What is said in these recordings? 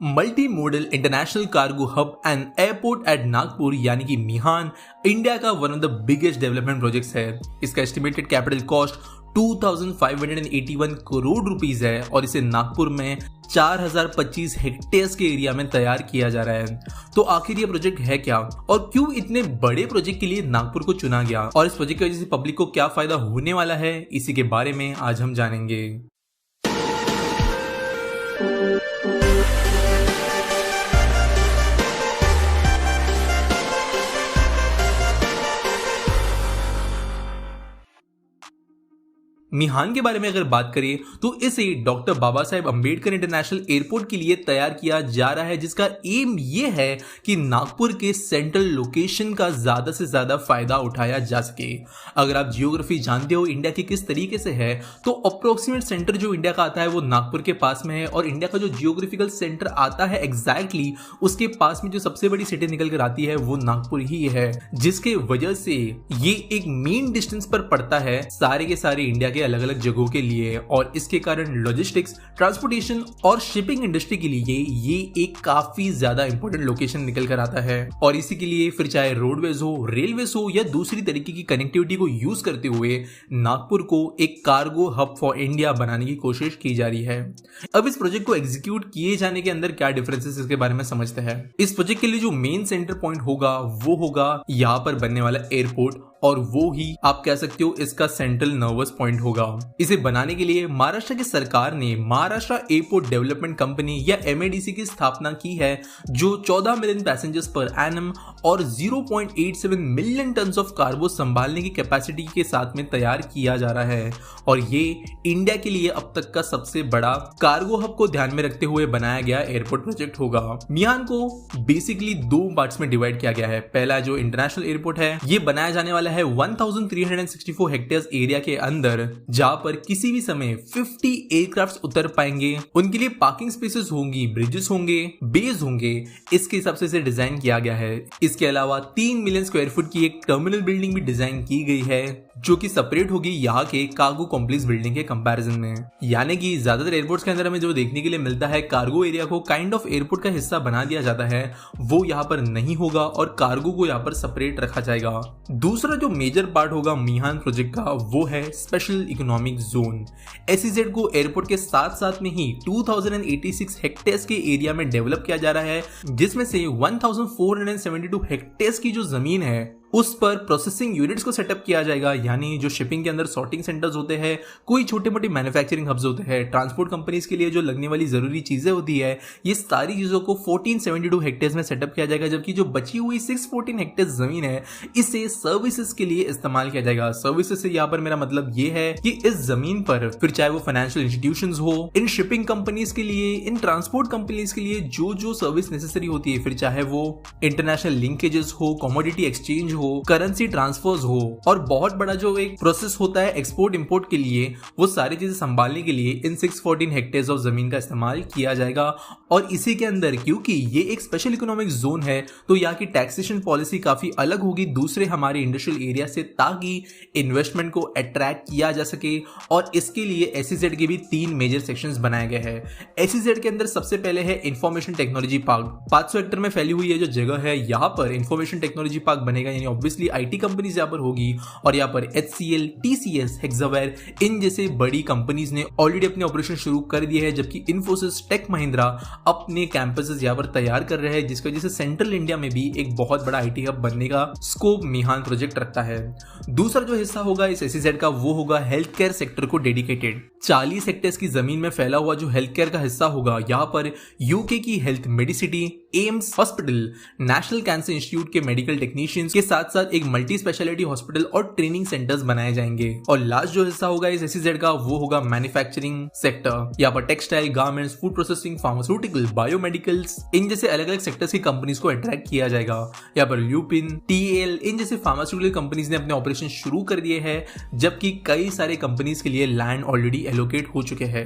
Multi modal international cargo hub and airport at Nagpur यानी कि मिहान India का one of the biggest development projects है। इसका estimated capital cost 2581 crore rupees है और इसे नागपुर में 4025 हेक्टेयर्स के एरिया में तैयार किया जा रहा है। तो आखिर ये प्रोजेक्ट है क्या और क्यों इतने बड़े प्रोजेक्ट के लिए नागपुर को चुना गया और इस प्रोजेक्ट की वजह से पब्लिक को क्या फायदा होने वाला है, इसी के बारे में आज हम जानेंगे। मिहान के बारे में अगर बात करें तो इसे doctor Baba Saheb Ambedkar international airport के लिए तैयार किया जा रहा है, जिसका एम ये है कि नागपुर के सेंट्रल लोकेशन का ज्यादा से ज्यादा फायदा उठाया जा सके। अगर आप जियोग्राफी जानते हो इंडिया की किस तरीके से है, तो अप्रोक्सीमेट सेंटर जो इंडिया का आता है वो नागपुर के पास में है और इंडिया का जो जियोग्राफिकल सेंटर आता है एग्जैक्टली उसके पास में जो सबसे बड़ी सिटी निकल कर आती है वो नागपुर ही है, जिसके वजह से ये एक मेन डिस्टेंस पर पड़ता है सारे के सारे इंडिया के अलग अलग जगहों के लिए और इसके कारण लॉजिस्टिक्स, ट्रांसपोर्टेशन और शिपिंग इंडस्ट्री के लिए ये एक काफी ज्यादा इंपॉर्टेंट लोकेशन निकल कर आता है। और इसी के लिए फिर चाहे रोडवेज हो, रेलवेज हो या दूसरी तरीके की कनेक्टिविटी को यूज करते हुए नागपुर को एक कार्गो हब फॉर इंडिया बनाने की कोशिश की जा रही है। अब इस प्रोजेक्ट को एग्जीक्यूट किए जाने के अंदर क्या डिफरेंसेस इसके बारे में समझते हैं। इस प्रोजेक्ट के लिए जो मेन सेंटर पॉइंट होगा वो होगा यहाँ पर बनने वाला एयरपोर्ट और वो ही आप कह सकते हो इसका सेंट्रल नर्वस पॉइंट होगा। इसे बनाने के लिए महाराष्ट्र की सरकार ने महाराष्ट्र एयरपोर्ट डेवलपमेंट कंपनी या MADC की स्थापना की है, जो 14 मिलियन पैसेंजर्स पर एनम और 0.87 मिलियन टन ऑफ कार्गो संभालने की कैपेसिटी के साथ में तैयार किया जा रहा है और ये इंडिया के लिए अब तक का सबसे बड़ा कार्गो हब को ध्यान में रखते हुए बनाया गया एयरपोर्ट प्रोजेक्ट होगा। मिहान को बेसिकली दो पार्ट्स में डिवाइड किया गया है। पहला जो इंटरनेशनल एयरपोर्ट है ये बनाया जाने वाला है 1364 हेक्टेयर्स एरिया के अंदर, जहां पर किसी भी समय 50 एयरक्राफ्ट उतर पाएंगे। उनके लिए पार्किंग स्पेसेस होंगी, ब्रिजेस होंगे, बेस होंगे, इसके हिसाब से इसे डिजाइन किया गया है। इसके अलावा 3 मिलियन स्क्वायर फुट की एक टर्मिनल बिल्डिंग भी डिजाइन की गई है, जो कि सेपरेट होगी यहाँ के कार्गो कॉम्प्लेक्स बिल्डिंग के कंपैरिजन में। यानी कि ज्यादातर एयरपोर्ट्स के अंदर हमें जो देखने के लिए मिलता है कार्गो एरिया को काइंड ऑफ एयरपोर्ट का हिस्सा बना दिया जाता है, वो यहाँ पर नहीं होगा और कार्गो को यहाँ पर सेपरेट रखा जाएगा। दूसरा जो मेजर पार्ट होगा मिहान प्रोजेक्ट का वो है स्पेशल इकोनॉमिक जोन। SEZ को एयरपोर्ट के साथ साथ में ही 2086 हेक्टेयर्स के एरिया में डेवलप किया जा रहा है, जिसमें से 1472 हेक्टेयर्स की जो जमीन है उस पर प्रोसेसिंग यूनिट्स को सेटअप किया जाएगा। यानी जो शिपिंग के अंदर सॉर्टिंग सेंटर्स होते हैं, कोई छोटे मोटे मैन्युफैक्चरिंग हब्स होते हैं, ट्रांसपोर्ट कंपनीज के लिए जो लगने वाली जरूरी चीजें होती है, ये सारी चीजों को 1472 हेक्टेयर्स में सेटअप किया जाएगा, जबकि जो बची हुई 614 हेक्टेयर्स जमीन है इसे सर्विसेज के लिए इस्तेमाल किया जाएगा। सर्विसेज से यहाँ पर मेरा मतलब ये है कि इस जमीन पर फिर चाहे वो फाइनेंशियल इंस्टीट्यूशंस हो, इन शिपिंग कंपनीज के लिए, इन ट्रांसपोर्ट कंपनीज के लिए जो जो सर्विस नेसेसरी होती है, फिर चाहे वो इंटरनेशनल लिंकेजेस हो, कमोडिटी एक्सचेंज हो, करेंसी ट्रांसफर्स हो और बहुत बड़ा जो एक प्रोसेस होता है एक्सपोर्ट इंपोर्ट के लिए, वो सारी चीजें संभालने के लिए इन 614 हेक्टेयर्स ऑफ जमीन का इस्तेमाल किया जाएगा। और इसी के अंदर क्योंकि ये एक स्पेशल इकोनॉमिक जोन है तो यहाँ की टैक्सेशन पॉलिसी काफी अलग होगी दूसरे हमारे इंडस्ट्रियल एरिया से, ताकि इन्वेस्टमेंट को अट्रैक्ट किया जा सके। और इसके लिए SEZ के भी 3 मेजर सेक्शंस बनाए गए हैं। SEZ के अंदर सबसे पहले है इंफॉर्मेशन टेक्नोलॉजी पार्क। 500 हेक्टेयर में फैली हुई है जो जगह है, यहाँ पर इंफॉर्मेशन टेक्नोलॉजी पार्क बनेगा, यानी ऑब्वियसली IT कंपनीज यहाँ पर होगी और यहाँ पर HCL, TCS, हेक्सावेयर इन जैसे बड़ी कंपनीज ने ऑलरेडी अपने ऑपरेशन शुरू कर दिए हैं, जबकि इन्फोसिस, टेक महिंद्रा अपने कैंपसेस यहाँ पर तैयार कर रहे हैं, जिसकी वजह से सेंट्रल इंडिया में भी एक बहुत बड़ा IT हब बनने का स्कोप मिहान प्रोजेक्ट रखता है। दूसरा जो हिस्सा होगा इस SEZ का वो होगा हेल्थ केयर सेक्टर को डेडिकेटेड। 40 हेक्टेयर्स की जमीन में फैला हुआ जो हेल्थ केयर का हिस्सा होगा, यहाँ पर यूके की health Medicity, AIIMS hospital, national cancer institute के मेडिकल टेक्नीशियंस के साथ साथ एक मल्टी स्पेशलिटी हॉस्पिटल और ट्रेनिंग सेंटर्स बनाए जाएंगे। और लास्ट जो हिस्सा होगा इस SEZ का वो होगा मैन्युफैक्चरिंग सेक्टर। यहाँ पर textile, garments, food processing, pharmaceutical, biomedicals इन जैसे अलग अलग सेक्टर्स की कंपनीज को अट्रैक्ट किया जाएगा। यहाँ पर ल्यूपिन, TAL इन जैसे फार्मास्यूटिकल कंपनीज ने अपने ऑपरेशन शुरू कर दिए हैं, जबकि कई सारे कंपनीज के लिए लैंड ऑलरेडी एलोकेट हो चुके हैं।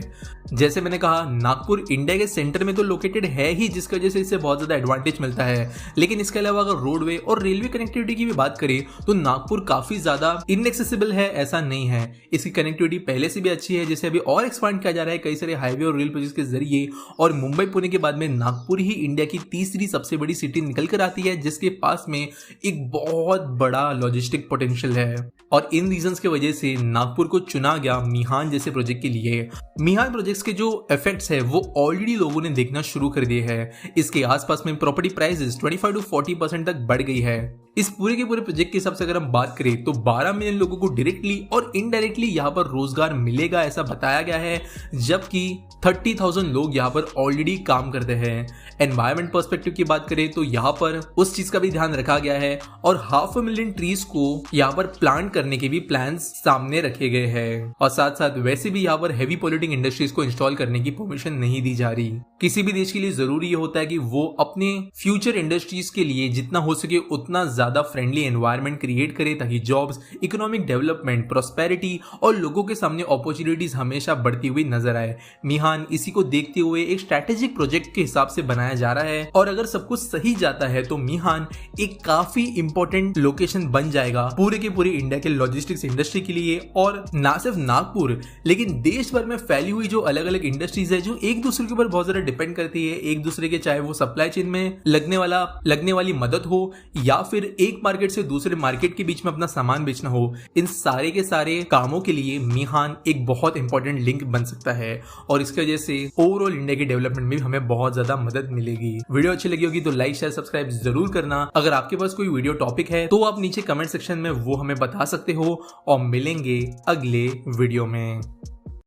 जैसे मैंने कहा, नागपुर इंडिया के सेंटर में तो लोकेटेड है ही, जिसकी वजह से इससे बहुत ज्यादा एडवांटेज मिलता है। लेकिन इसके अलावा अगर रोडवे और रेलवे कनेक्टिविटी की भी बात करें तो नागपुर काफी ज्यादा इनएक्सेसिबल है, ऐसा नहीं है। इसकी कनेक्टिविटी पहले से भी अच्छी है, जिसे अभी और एक्सपांड किया जा रहा है कई सारे हाईवे और रेल प्रोजेक्ट के जरिए। और मुंबई पुणे के बाद में नागपुर ही इंडिया की तीसरी सबसे बड़ी सिटी निकल कर आती है, जिसके पास में एक बहुत बड़ा लॉजिस्टिक पोटेंशियल है। और इन रीजंस की वजह से नागपुर को चुना गया मिहान जैसे प्रोजेक्ट के लिए। मिहान प्रोजेक्ट्स के जो इफेक्ट्स है वो ऑलरेडी लोगों ने देखना शुरू कर दिए हैं। इसके आसपास में प्रॉपर्टी प्राइसेस 25 to 40% तक बढ़ गई है। इस पूरे के पूरे प्रोजेक्ट के हिसाब से अगर हम बात करें तो 12 मिलियन लोगों को डायरेक्टली और इनडायरेक्टली यहाँ पर रोजगार मिलेगा, ऐसा बताया गया है, जबकि 30,000 लोग यहाँ पर ऑलरेडी काम करते हैं। एनवायरमेंट पर्सपेक्टिव की बात करें तो यहाँ पर उस चीज का भी ध्यान रखा गया है और 500,000 ट्रीज को यहाँ पर प्लांट करने के भी प्लान्स सामने रखे गए हैं। और साथ साथ वैसे भी यहाँ पर हैवी पॉल्यूटिंग इंडस्ट्रीज को इंस्टॉल करने की परमिशन नहीं दी जा रही। किसी भी देश के लिए जरूरी ये होता है कि वो अपने फ्यूचर इंडस्ट्रीज के लिए जितना हो सके उतना ज्यादा फ्रेंडली एनवायरनमेंट क्रिएट करे, ताकि जॉब्स, इकोनॉमिक डेवलपमेंट, प्रॉस्पेरिटी और लोगों के सामने अपॉर्चुनिटीज हमेशा बढ़ती हुई नजर आए। मिहान इसी को देखते हुए एक स्ट्रेटेजिक प्रोजेक्ट के हिसाब से बनाया जा रहा है। और अगर सब कुछ सही जाता है तो मिहान एक काफी इंपॉर्टेंट लोकेशन बन जाएगा पूरे के पूरे इंडिया के लॉजिस्टिक्स इंडस्ट्री के लिए। और ना सिर्फ नागपुर लेकिन देश भर में फैली हुई जो अलग अलग इंडस्ट्रीज है जो एक दूसरे के ऊपर बहुत ज्यादा डिपेंड करती है, एक दूसरे के, चाहे वो सप्लाई चेन में लगने वाली मदद हो या फिर एक मार्केट से दूसरे मार्केट के बीच में अपना सामान बेचना हो, इन सारे के सारे कामों के लिए मिहान एक बहुत इंपॉर्टेंट लिंक बन सकता है। और इसकी वजह से ओवरऑल इंडिया के डेवलपमेंट में भी हमें बहुत ज्यादा मदद मिलेगी। वीडियो अच्छी लगी होगी तो लाइक, शेयर, सब्सक्राइब जरूर करना। अगर आपके पास कोई वीडियो टॉपिक है तो आप नीचे कमेंट सेक्शन में वो हमें बता सकते हो और मिलेंगे अगले वीडियो में।